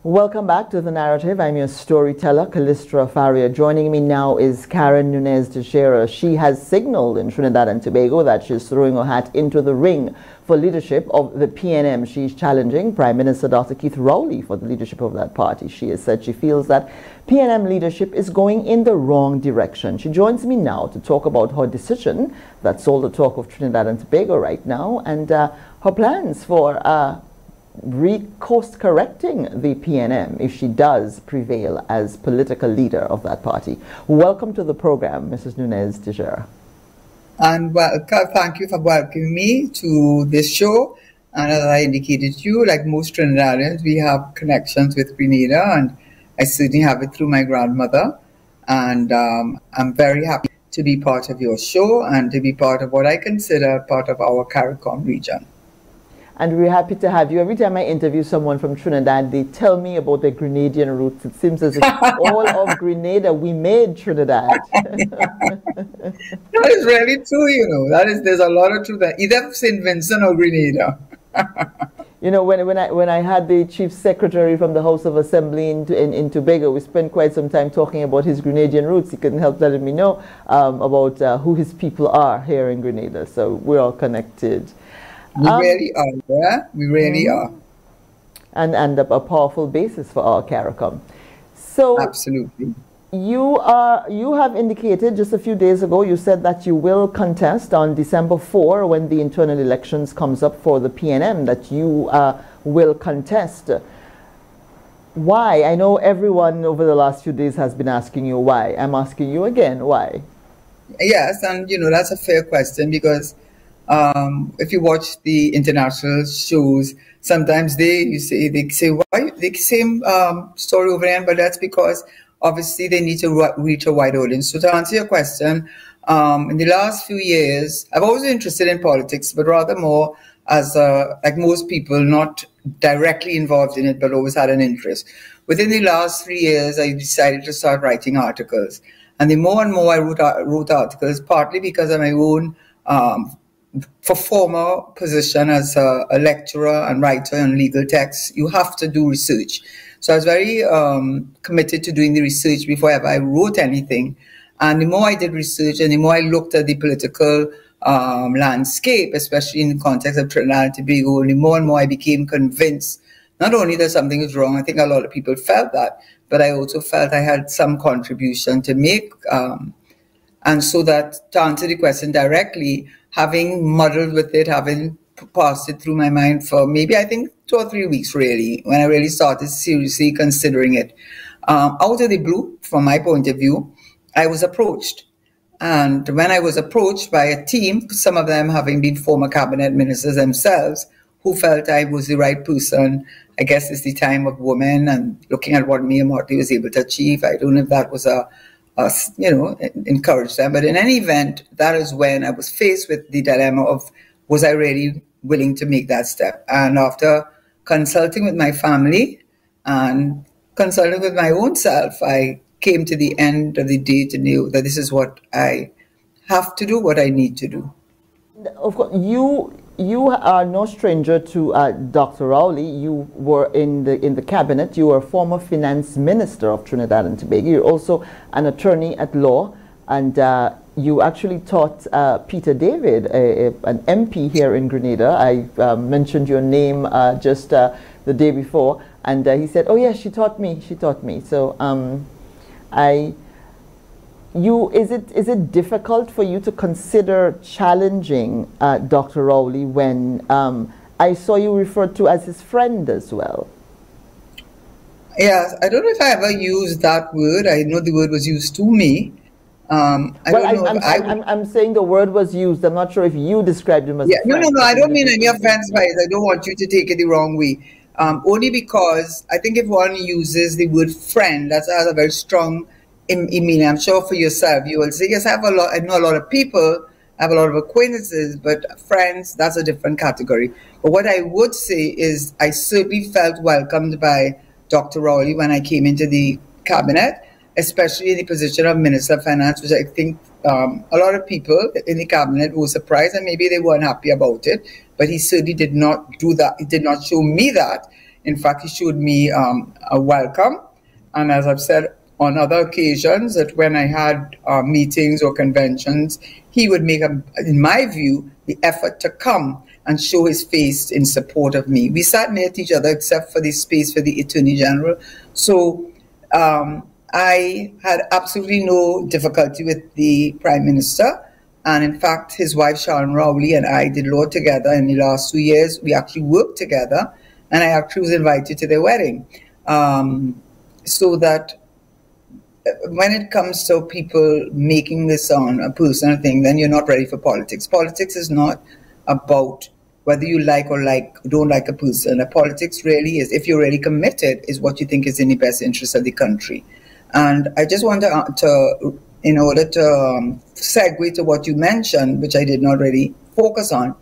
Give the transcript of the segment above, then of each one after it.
Welcome back to The Narrative. I'm your storyteller, Callistra Faria. Joining me now is Karen Nunez Tesheira. She has signaled in Trinidad and Tobago that she's throwing her hat into the ring for leadership of the PNM. She's challenging Prime Minister Dr. Keith Rowley for the leadership of that party. She has said she feels that PNM leadership is going in the wrong direction. She joins me now to talk about her decision, that's all the talk of Trinidad and Tobago right now, and her plans for course correcting the PNM if she does prevail as political leader of that party. Welcome to the program, Mrs. Nunez Tesheira. And thank you for welcoming me to this show. And as I indicated to you, like most Trinidadians, we have connections with Grenada, and I certainly have it through my grandmother. And I'm very happy to be part of your show and to be part of what I consider part of our CARICOM region. And we're happy to have you. Every time I interview someone from Trinidad, they tell me about their Grenadian roots. It seems as if all of Grenada, we made Trinidad. That is really true, you know. There's a lot of truth there. Either St. Vincent or Grenada. You know, when I had the chief secretary from the House of Assembly in Tobago, we spent quite some time talking about his Grenadian roots. He couldn't help letting me know about who his people are here in Grenada. So we're all connected. We really are, yeah? We really are. And a powerful basis for our CARICOM. So absolutely. You have indicated just a few days ago, you said that you will contest on December 4 when the internal elections comes up for the PNM, that you will contest. Why? I know everyone over the last few days has been asking you why. I'm asking you again, why? Yes, and you know, that's a fair question because if you watch the international shows, sometimes they say why the same story over again, but that's because obviously they need to reach a wide audience. So to answer your question, in the last few years, I've always been interested in politics, but rather more as like most people, not directly involved in it, but always had an interest. Within the last 3 years, I decided to start writing articles, and the more and more I wrote articles, partly because of my own former position as a lecturer and writer on legal texts, you have to do research. So I was very committed to doing the research before ever I wrote anything. And the more I did research and the more I looked at the political landscape, especially in the context of Trinidad and Tobago, the more and more I became convinced not only that something is wrong, I think a lot of people felt that, but I also felt I had some contribution to make. And so that, to answer the question directly, having muddled with it, having passed it through my mind for maybe, I think, 2 or 3 weeks, really, when I really started seriously considering it. Out of the blue, from my point of view, I was approached. And when I was approached by a team, some of them having been former cabinet ministers themselves, who felt I was the right person, I guess it's the time of women and looking at what Mia Motley was able to achieve. I don't know if that was encourage them. But in any event, that is when I was faced with the dilemma of, was I really willing to make that step? And after consulting with my family and consulting with my own self, I came to the end of the day to know that this is what I have to do, what I need to do. Of course, you are no stranger to Dr. Rowley. You were in the cabinet. You were former finance minister of Trinidad and Tobago. You're also an attorney at law, and you actually taught Peter David, an MP here in Grenada. I mentioned your name just the day before, and he said, "Oh yes, she taught me. She taught me." So is it difficult for you to consider challenging Dr. Rowley when I saw you referred to as his friend as well? Yes, I don't know if I ever used that word. I know the word was used to me. I'm saying the word was used. I'm not sure if you described him as a friend. No, I don't mean any offense by it. I don't want you to take it the wrong way. Only because I think if one uses the word friend, that has a very strong meaning. I'm sure for yourself, you will say, yes, I know a lot of people, I have a lot of acquaintances, but friends, that's a different category. But what I would say is I certainly felt welcomed by Dr. Rowley when I came into the cabinet, especially in the position of Minister of Finance, which I think a lot of people in the cabinet were surprised and maybe they weren't happy about it. But he certainly did not do that. He did not show me that. In fact, he showed me a welcome. And as I've said on other occasions, that when I had meetings or conventions, he would make, in my view, the effort to come and show his face in support of me. We sat near each other except for the space for the Attorney General. So I had absolutely no difficulty with the Prime Minister. And in fact, his wife, Sharon Rowley, and I did law together in the last 2 years. We actually worked together, and I actually was invited to their wedding. So that when it comes to people making this on a personal thing, then you're not ready for politics. Politics is not about whether you like or don't like a person. Politics really is, if you're really committed, is what you think is in the best interest of the country. And I just want to in order to segue to what you mentioned, which I did not really focus on,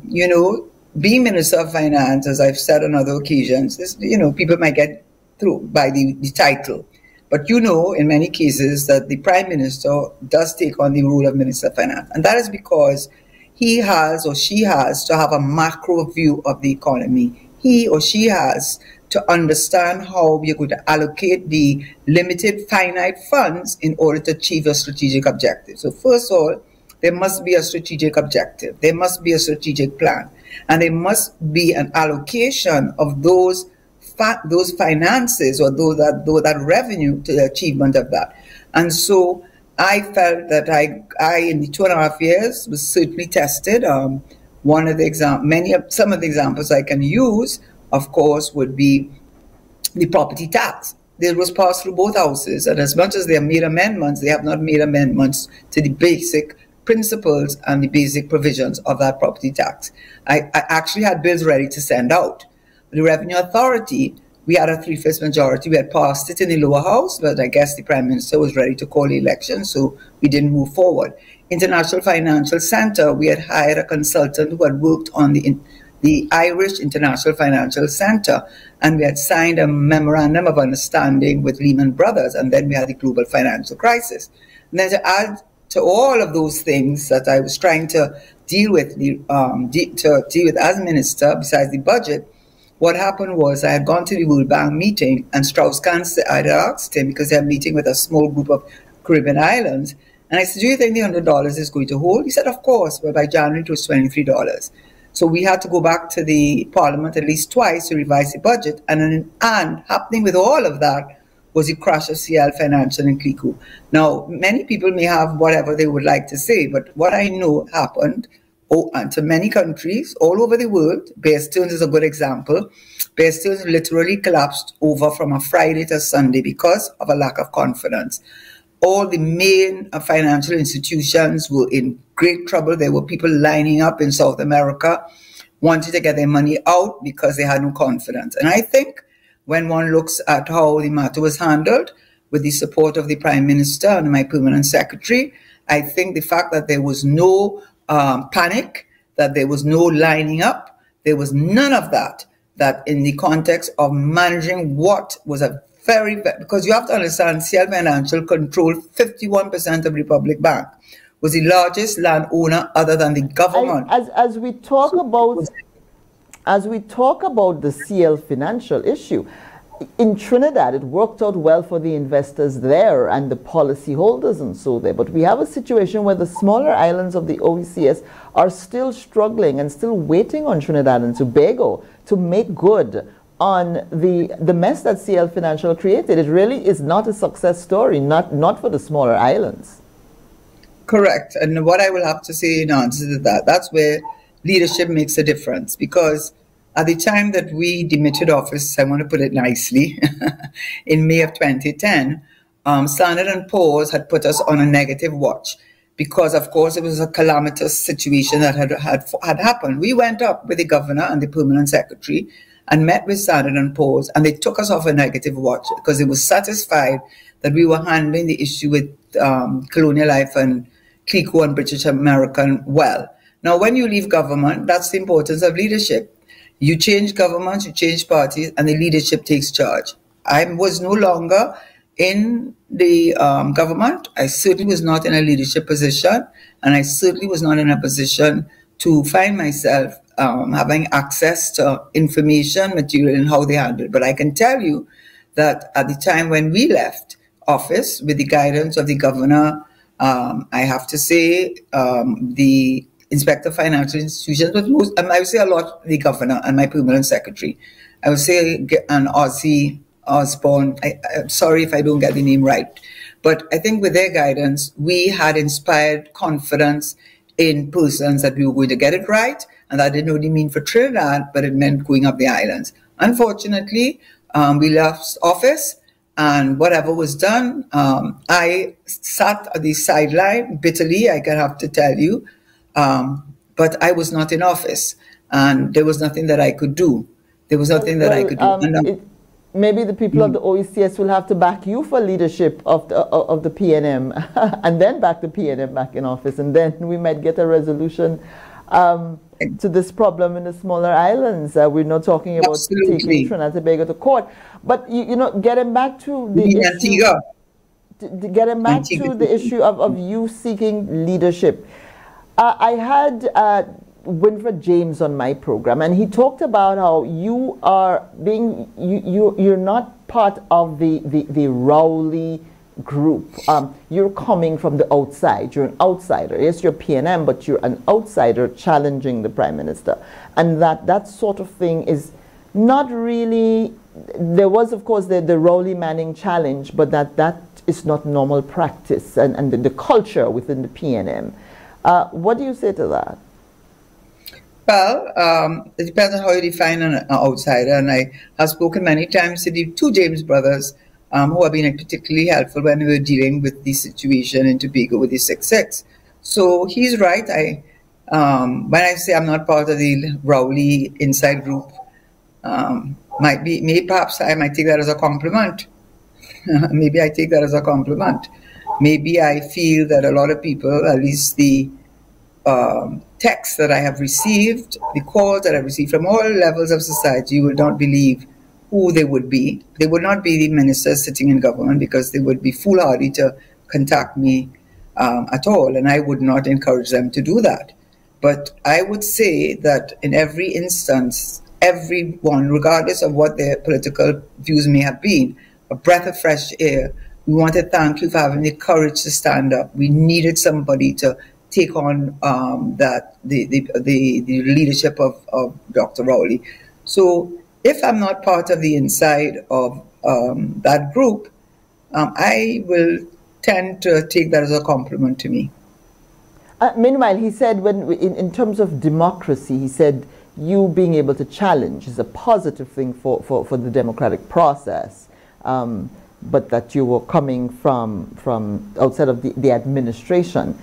you know, being Minister of Finance, as I've said on other occasions, is, you know, people might get through by the title. But you know, in many cases, that the Prime Minister does take on the role of Minister of Finance. And that is because he has or she has to have a macro view of the economy. He or she has to understand how we're going to allocate the limited finite funds in order to achieve a strategic objective. So first of all, there must be a strategic objective. There must be a strategic plan. And there must be an allocation of those finances or that revenue to the achievement of that. And so I felt that I in the 2.5 years was certainly tested. One of the some of the examples I can use, of course, would be the property tax. It was passed through both houses, and as much as they have made amendments, they have not made amendments to the basic principles and the basic provisions of that property tax. I actually had bills ready to send out. The Revenue Authority, we had a 3/5 majority. We had passed it in the lower house, but I guess the Prime Minister was ready to call the election, so we didn't move forward. International Financial Center, we had hired a consultant who had worked on the Irish International Financial Center, and we had signed a memorandum of understanding with Lehman Brothers, and then we had the global financial crisis. And then to add to all of those things that I was trying to deal with, as minister, besides the budget, what happened was I had gone to the World Bank meeting, and Strauss-Kahn, I had asked him, because they had a meeting with a small group of Caribbean islands, and I said, do you think the $100 is going to hold? He said, of course, but by January it was $23. So we had to go back to the Parliament at least twice to revise the budget, and happening with all of that was the crash of CL Financial and CLICO. Now, many people may have whatever they would like to say, but what I know happened, and to many countries all over the world, Bear Stearns is a good example. Bear Stearns literally collapsed over from a Friday to Sunday because of a lack of confidence. All the main financial institutions were in great trouble. There were people lining up in South America wanting to get their money out because they had no confidence. And I think when one looks at how the matter was handled, with the support of the Prime Minister and my permanent secretary, I think the fact that there was no panic, that there was no lining up, there was none of that, that in the context of managing what was a because you have to understand, CL Financial controlled 51% of Republic Bank, was the largest landowner other than the government. As we talk about the CL Financial issue, in Trinidad, it worked out well for the investors there and the policyholders and so there. But we have a situation where the smaller islands of the OECS are still struggling and still waiting on Trinidad and Tobago to make good on the mess that CL Financial created. It really is not a success story, not for the smaller islands. Correct. And what I will have to say in answer to that, that's where leadership makes a difference, because at the time that we demitted office, I want to put it nicely, in May of 2010, Standard & Poor's had put us on a negative watch because, of course, it was a calamitous situation that had happened. We went up with the governor and the permanent secretary and met with Standard & Poor's, and they took us off a negative watch because they were satisfied that we were handling the issue with Colonial Life and CLICO and British American well. Now, when you leave government, that's the importance of leadership. You change governments, you change parties, and the leadership takes charge. I was no longer in the government. I certainly was not in a leadership position, and I certainly was not in a position to find myself having access to information, material, and how they handle it. But I can tell you that at the time when we left office, with the guidance of the governor, I have to say the Inspector of Financial Institutions, but I would say a lot the governor and my permanent secretary. I would say an Ozzy Osborne. I'm sorry if I don't get the name right. But I think with their guidance, we had inspired confidence in persons that we were going to get it right. And that didn't only mean for Trinidad, but it meant going up the islands. Unfortunately, we left office, and whatever was done, I sat at the sideline bitterly, I can have to tell you, but I was not in office, and there was nothing that I could do. There was nothing that I could do. Maybe the people of the OECS will have to back you for leadership of the PNM, and then back the PNM back in office, and then we might get a resolution to this problem in the smaller islands. We're not talking about taking Trinidad and Tobago to court, but you know, getting back to the issue, getting back to the issue of you seeking leadership. I had Winfred James on my program, and he talked about how you are being you're not part of the Rowley group. You're coming from the outside. You're an outsider. Yes, you're PNM, but you're an outsider challenging the Prime Minister, and that sort of thing is not really. There was, of course, the Rowley Manning challenge, but that is not normal practice and the culture within the PNM. What do you say to that? Well, it depends on how you define an outsider, and I have spoken many times to the two James brothers who have been particularly helpful when we were dealing with the situation in Tobago with the 6-6. So he's right. When I say I'm not part of the Rowley inside group, perhaps I might take that as a compliment. Maybe I take that as a compliment. Maybe I feel that a lot of people, at least the texts that I have received, the calls that I've received from all levels of society, you will not believe who they would be. They would not be the ministers sitting in government, because they would be foolhardy to contact me at all, and I would not encourage them to do that. But I would say that in every instance, everyone, regardless of what their political views may have been, a breath of fresh air. We want to thank you for having the courage to stand up. We needed somebody to take on the leadership of Dr. Rowley. So if I'm not part of the inside of that group, I will tend to take that as a compliment to me. Meanwhile, he said, in terms of democracy, he said you being able to challenge is a positive thing for the democratic process, but that you were coming from outside of the administration.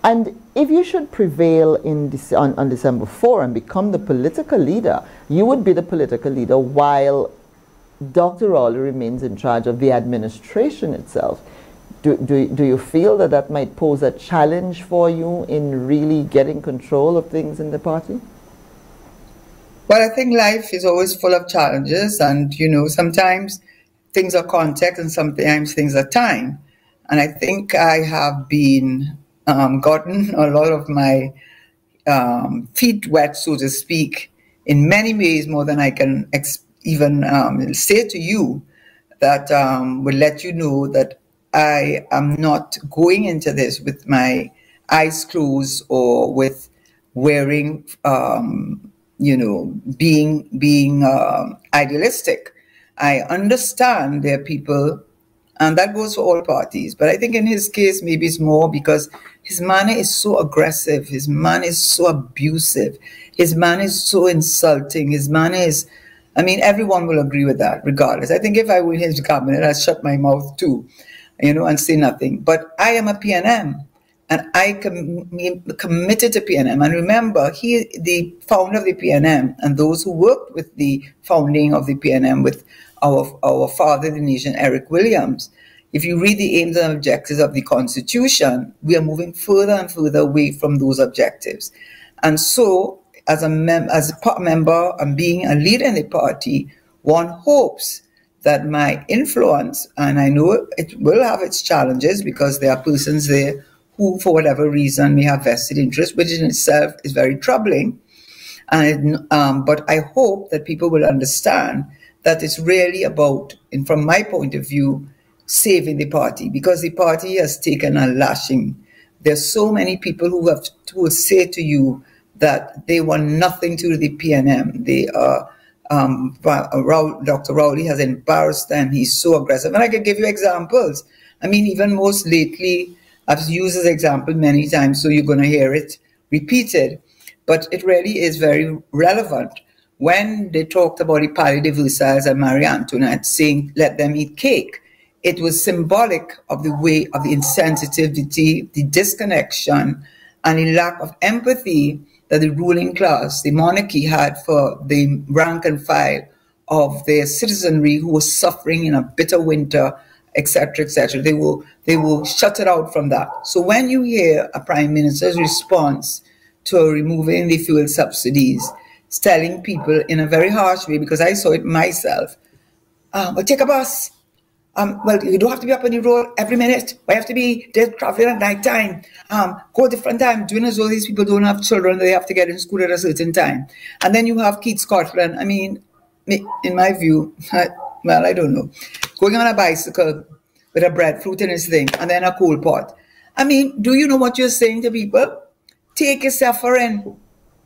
And if you should prevail on December 4 and become the political leader, you would be the political leader while Dr. Rowley remains in charge of the administration itself. Do you feel that might pose a challenge for you in really getting control of things in the party? Well, I think life is always full of challenges, and sometimes things are context and sometimes things are time. And I think I have been gotten a lot of my feet wet, so to speak, in many ways, more than I can even say to you, that will let you know that I am not going into this with my eyes closed or with wearing, being idealistic. I understand there are people, and that goes for all parties. But I think in his case, maybe it's more because his manner is so aggressive. His manner is so abusive. His manner is so insulting. His manner is, everyone will agree with that, regardless. I think if I were in his cabinet, I'd shut my mouth too, and say nothing. But I am a PNM, and I committed to PNM. And remember, he, the founder of the PNM, and those who worked with the founding of the PNM with our father, the nation, Eric Williams. If you read the aims and objectives of the Constitution, we are moving further and further away from those objectives. And so, as a member and being a leader in the party, one hopes that my influence, and I know it will have its challenges because there are persons there who, for whatever reason, may have vested interest, which in itself is very troubling. But I hope that people will understand that it's really about, and from my point of view, saving the party, because the party has taken a lashing. There's so many people who will say to you that they want nothing to do with the PNM. They are, Dr. Rowley has embarrassed them. He's so aggressive. And I could give you examples. I mean, even most lately, I've used this example many times, so you're going to hear it repeated. But it really is very relevant. When they talked about the Palais de Versailles and Marie Antoinette saying, let them eat cake, it was symbolic of the way of the insensitivity, the disconnection, and the lack of empathy that the ruling class, the monarchy, had for the rank and file of their citizenry who was suffering in a bitter winter, etc., etc. They will shut it out from that. So when you hear a prime minister's response to removing the fuel subsidies, it's telling people in a very harsh way, because I saw it myself, well, take a bus. Well, you don't have to be up on the road every minute. We have to be there traveling at night time. Go different time. Doing as though these people don't have children, they have to get in school at a certain time. And then you have Keith Scotland. I mean, in my view, well, I don't know, going on a bicycle with a breadfruit in his thing and then a coal pot. I mean, do you know what you're saying to people? Take your suffering.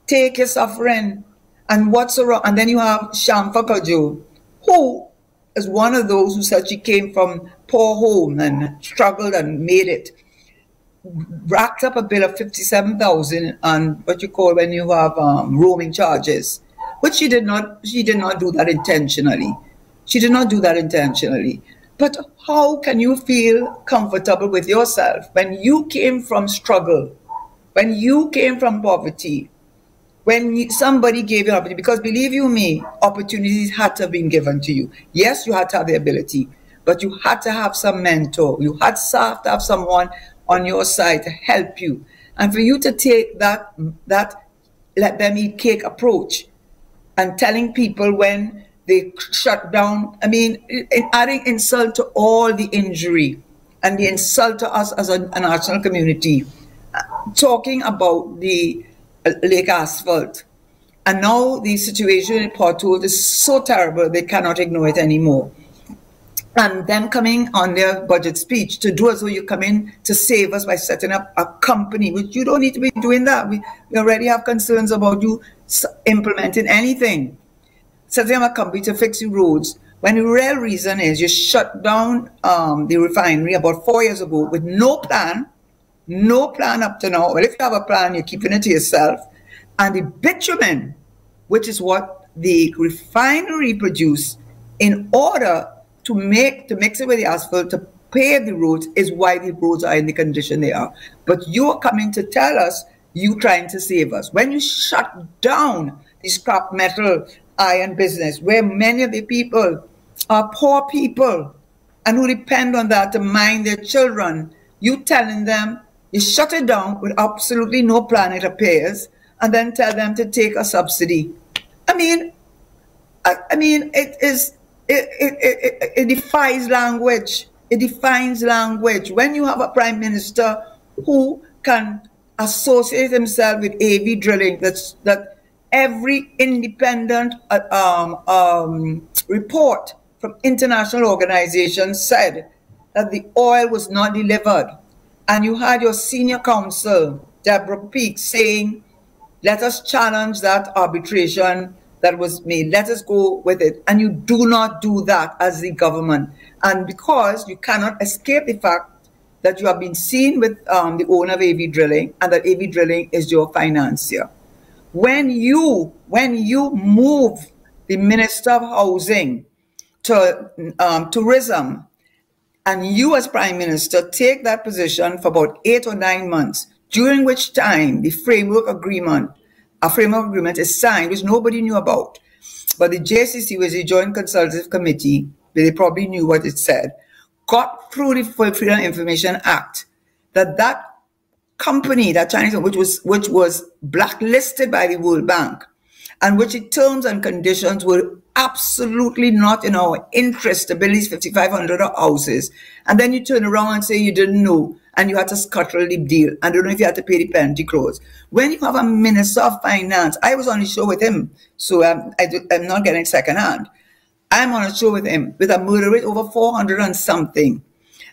Take your suffering. And what's wrong? And then you have Shamfa Kajo, who is one of those who said she came from poor home and struggled and made it, racked up a bill of 57,000 on what you call when you have roaming charges, but she did not do that intentionally. She did not do that intentionally. But how can you feel comfortable with yourself when you came from struggle, when you came from poverty, when somebody gave you an opportunity? Because believe you me, opportunities had to have been given to you. Yes, you had to have the ability, but you had to have some mentor. You had to have someone on your side to help you. And for you to take that let them eat cake approach and telling people when they shut down, I mean, adding insult to all the injury and the insult to us as a national community, talking about the Lake Asphalt. And now the situation in Port Hope is so terrible, they cannot ignore it anymore. And then coming on their budget speech to do as though you come in to save us by setting up a company, which you don't need to be doing that. We already have concerns about you implementing anything. Setting up a company to fix the roads, when the real reason is you shut down the refinery about 4 years ago with no plan up to now. Well, if you have a plan, you're keeping it to yourself. And the bitumen, which is what the refinery produce in order to mix it with the asphalt to pave the roads, is why the roads are in the condition they are. But you're coming to tell us you trying to save us. When you shut down the scrap metal iron business, where many of the people are poor people and who depend on that to mind their children, you telling them, you shut it down with absolutely no plan, it appears, and then tell them to take a subsidy. I mean, it defies language. It defines language. When you have a prime minister who can associate himself with AV drilling, that every independent report from international organizations said that the oil was not delivered. And you had your senior counsel, Deborah Peake, saying, let us challenge that arbitration that was made. Let us go with it. And you do not do that as the government. And because you cannot escape the fact that you have been seen with the owner of AV Drilling, and that AV Drilling is your financier. When you move the Minister of Housing to tourism, and you as Prime Minister take that position for about 8 or 9 months, during which time a framework agreement is signed, which nobody knew about. But the JCC, was a Joint Consultative Committee, they probably knew what it said, got through the Freedom of Information Act, that company, that Chinese, which was blacklisted by the World Bank, and which its terms and conditions were absolutely not in our interest to build these 5,500 houses. And then you turn around and say you didn't know. and you had to scuttle the deal. I don't know if you had to pay the penalty clause. When you have a Minister of Finance, I was on the show with him, so I'm not getting second hand. I'm on a show with him with a murder rate over 400 and something,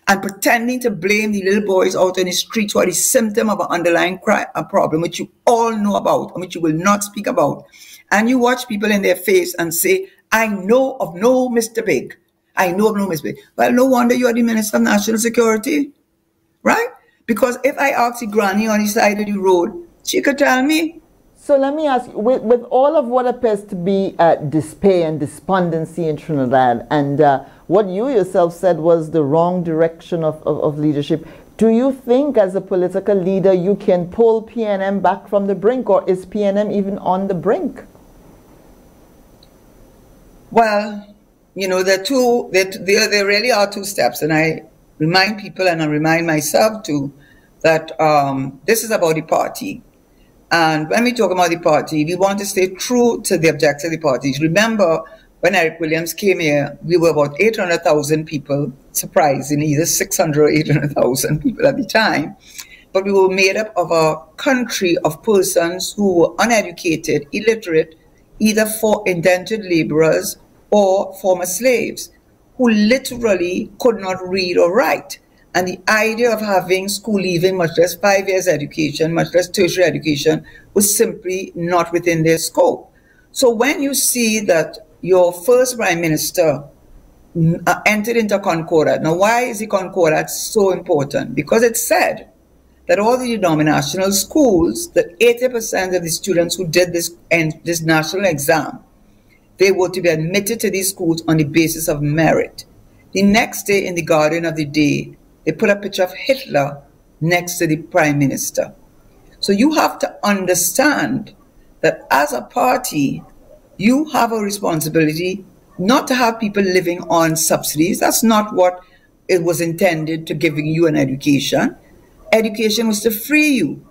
and pretending to blame the little boys out in the streets for the symptom of an underlying crime, a problem which you all know about and which you will not speak about. And you watch people in their face and say, I know of no Mr. Big. I know of no Mr. Big. Well, no wonder you are the Minister of National Security, right? Because if I ask the granny on the side of the road, she could tell me. So let me ask you, with all of what appears to be despair and despondency in Trinidad, and what you yourself said was the wrong direction of leadership, do you think as a political leader you can pull PNM back from the brink, or is PNM even on the brink? Well, you know, there really are two steps, and I remind people, and I remind myself too, that this is about the party. And when we talk about the party, we want to stay true to the objectives of the parties. Remember, when Eric Williams came here, we were about 800,000 people, surprisingly, either 600 or 800,000 people at the time. But we were made up of a country of persons who were uneducated, illiterate, either for indentured laborers or former slaves, who literally could not read or write. And the idea of having school leaving, much less 5 years education, much less tertiary education, was simply not within their scope. So when you see that your first prime minister entered into Concordat, now why is the Concordat so important? Because it said that all the denominational schools, that 80% of the students who did this national exam, they were to be admitted to these schools on the basis of merit. The next day in the Guardian of the Day, they put a picture of Hitler next to the prime minister. So you have to understand that as a party, you have a responsibility not to have people living on subsidies. That's not what it was intended to, giving you an education. Education was to free you.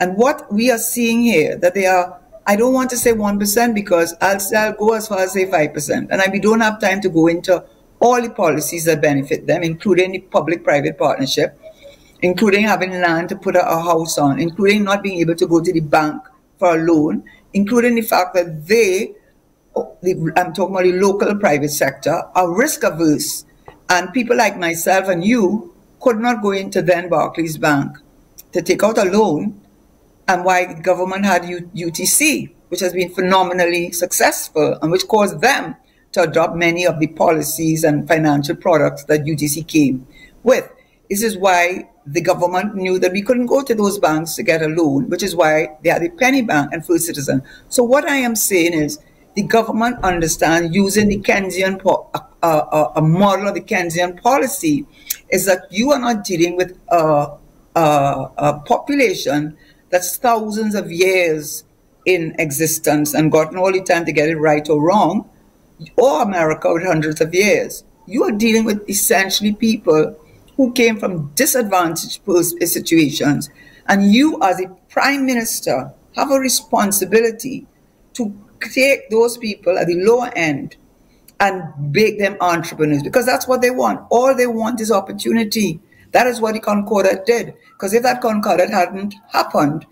And what we are seeing here, that they are, I don't want to say 1% because I'll go as far as say 5%. And we don't have time to go into all the policies that benefit them, including the public-private partnership, including having land to put a house on, including not being able to go to the bank for a loan, including the fact that I'm talking about the local private sector, are risk averse. And people like myself and you could not go into then Barclays Bank to take out a loan, and why the government had UTC, which has been phenomenally successful and which caused them to adopt many of the policies and financial products that UTC came with. This is why the government knew that we couldn't go to those banks to get a loan, which is why they had the Penny Bank and First Citizen. So what I am saying is the government understands, using the Keynesian, a model of the Keynesian policy, is that you are not dealing with a population that's thousands of years in existence and gotten all the time to get it right or wrong, or America with hundreds of years. You are dealing with essentially people who came from disadvantaged situations, and you as a prime minister have a responsibility to take those people at the lower end and make them entrepreneurs, because that's what they want. All they want is opportunity. That is what the Concordat did, because if that Concordat hadn't happened,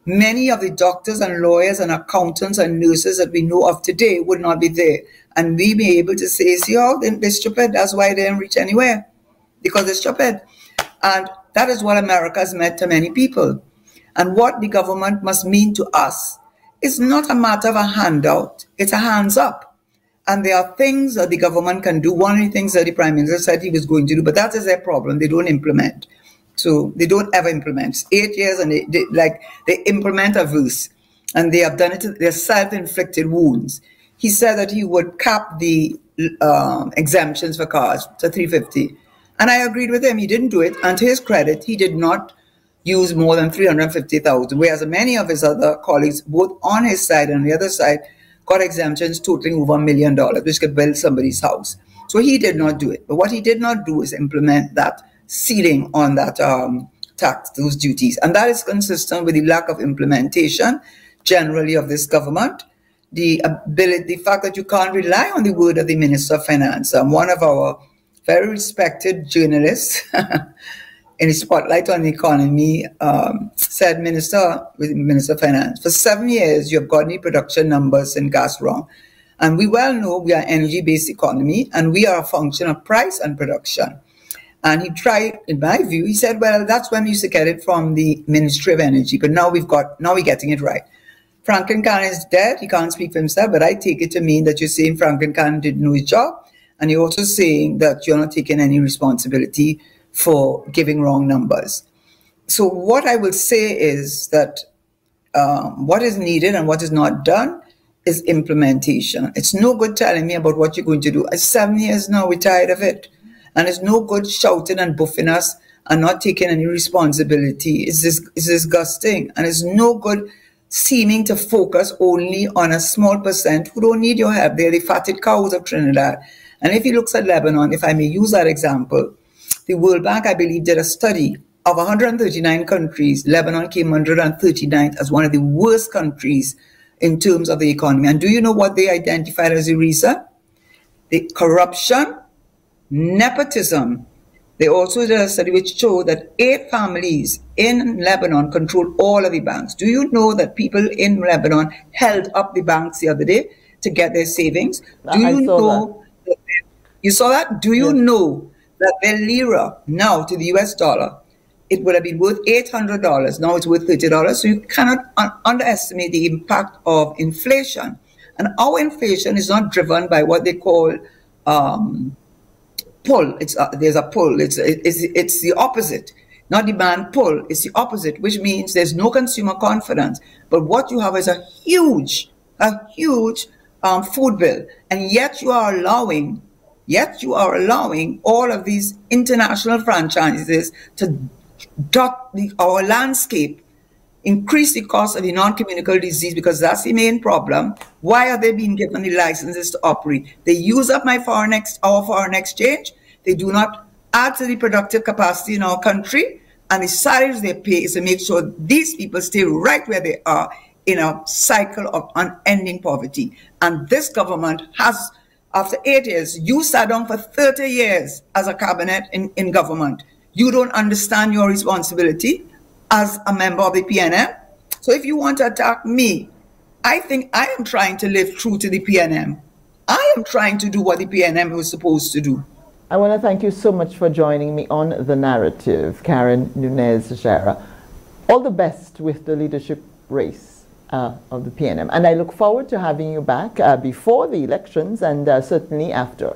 many of the doctors and lawyers and accountants and nurses that we know of today would not be there. And we be able to say, see how they're stupid, that's why they didn't reach anywhere, because they're stupid. And that is what America has meant to many people. And what the government must mean to us is not a matter of a handout, it's a hands up. And there are things that the government can do. One of the things that the Prime Minister said he was going to do, but that is their problem, they don't implement. So they don't ever implement. It's 8 years and they implement a verse, and they have done it to their self-inflicted wounds. He said that he would cap the exemptions for cars to 350. And I agreed with him. He didn't do it. And to his credit, he did not use more than 350,000, whereas many of his other colleagues, both on his side and the other side, got exemptions totaling over $1 million, which could build somebody's house. So he did not do it. But what he did not do is implement that ceiling on that tax, those duties. And that is consistent with the lack of implementation generally of this government. The fact that you can't rely on the word of the Minister of Finance. One of our very respected journalists in the spotlight on the economy, said Minister of Finance, for 7 years you have gotten the production numbers in gas wrong. And we well know we are an energy-based economy and we are a function of price and production. And he tried, in my view, he said, well, that's when we used to get it from the Ministry of Energy, but now we're getting it right. Franklin Cannon is dead, he can't speak for himself, but I take it to mean that you're saying Franklin Cannon didn't know his job, and you're also saying that you're not taking any responsibility for giving wrong numbers. So what I will say is that what is needed and what is not done is implementation. It's no good telling me about what you're going to do. 7 years now, we're tired of it. And it's no good shouting and buffing us and not taking any responsibility. It's disgusting. And it's no good seeming to focus only on a small percent who don't need your help. They're the fatted cows of Trinidad. And if he looks at Lebanon, if I may use that example, the World Bank, I believe, did a study of 139 countries. Lebanon came 139th as one of the worst countries in terms of the economy. And do you know what they identified as the reason? The corruption, nepotism. They also did a study which showed that 8 families in Lebanon control all of the banks. Do you know that people in Lebanon held up the banks the other day to get their savings? Do you know that? You saw that? Do you know that their lira now to the US dollar, it would have been worth $800. Now it's worth $30. So you cannot underestimate the impact of inflation. And our inflation is not driven by what they call pull. There's a pull. It's the opposite. Not demand, pull. It's the opposite, which means there's no consumer confidence. But what you have is a huge food bill, and yet you are allowing all of these international franchises to dot our landscape, increase the cost of the non-communicable disease, because that's the main problem. Why are they being given the licenses to operate? They use up our foreign exchange. They do not add to the productive capacity in our country, and the salaries they pay is to make sure these people stay right where they are in a cycle of unending poverty. And this government has, after 8 years, you sat down for 30 years as a cabinet in government. You don't understand your responsibility as a member of the PNM. So if you want to attack me, I think I am trying to live true to the PNM. I am trying to do what the PNM was supposed to do. I want to thank you so much for joining me on The Narrative, Karen Nunez Tesheira. All the best with the leadership race of the PNM. And I look forward to having you back before the elections and certainly after.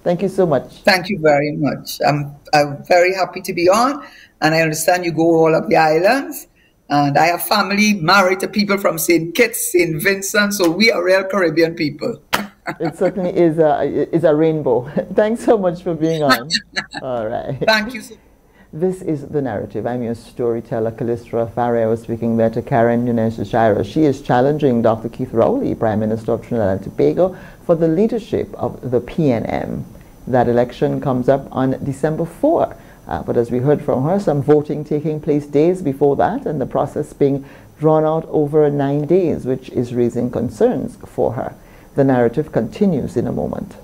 Thank you so much. Thank you very much. I'm very happy to be on, and I understand you go all up the islands. And I have family married to people from St. Kitts, St. Vincent, so we are real Caribbean people. It certainly is a rainbow. Thanks so much for being on. All right. Thank you. This is The Narrative. I'm your storyteller, Callistra Faria. I was speaking there to Karen Nunez Tesheira. She is challenging Dr. Keith Rowley, Prime Minister of Trinidad and Tobago, for the leadership of the PNM. That election comes up on December 4. But as we heard from her, some voting taking place days before that, and the process being drawn out over 9 days, which is raising concerns for her. The Narrative continues in a moment.